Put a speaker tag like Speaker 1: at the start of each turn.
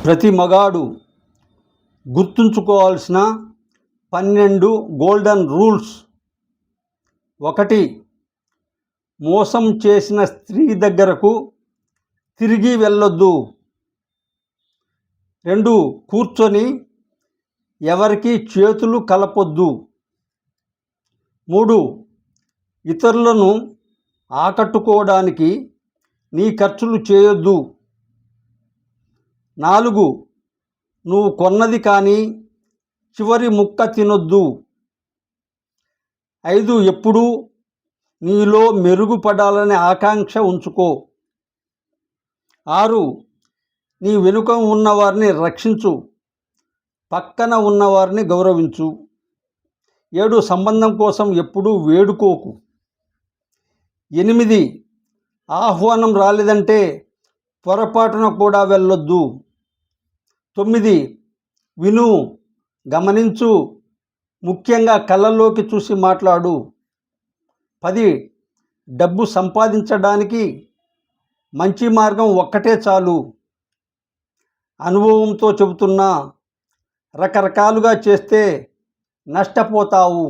Speaker 1: ప్రతి మగాడు గుర్తుంచుకోవాల్సిన 12 గోల్డెన్ రూల్స్. 1. మోసం చేసిన స్త్రీ దగ్గరకు తిరిగి వెళ్ళొద్దు. 2. కూర్చొని ఎవరికి చేతులు కలపొద్దు. 3. ఇతరులను ఆకట్టుకోవడానికి నీ ఖర్చులు చేయొద్దు. 4. నువ్వు కొన్నది కానీ చివరి ముక్క తినొద్దు. 5. ఎప్పుడూ నీలో మెరుగుపడాలనే ఆకాంక్ష ఉంచుకో. 6. నీ వెనుక ఉన్నవారిని రక్షించు, పక్కన ఉన్నవారిని గౌరవించు. 7. సంబంధం కోసం ఎప్పుడూ వేడుకోకు. 8. ఆహ్వానం రాలేదంటే పొరపాటున కూడా వెళ్ళొద్దు. 9. విను, గమనించు, ముఖ్యంగా కళ్ళల్లోకి చూసి మాట్లాడు. 10. డబ్బు సంపాదించడానికి మంచి మార్గం ఒక్కటే చాలు. అనుభవంతో చెబుతున్నా, రకరకాలుగా చేస్తే నష్టపోతావు.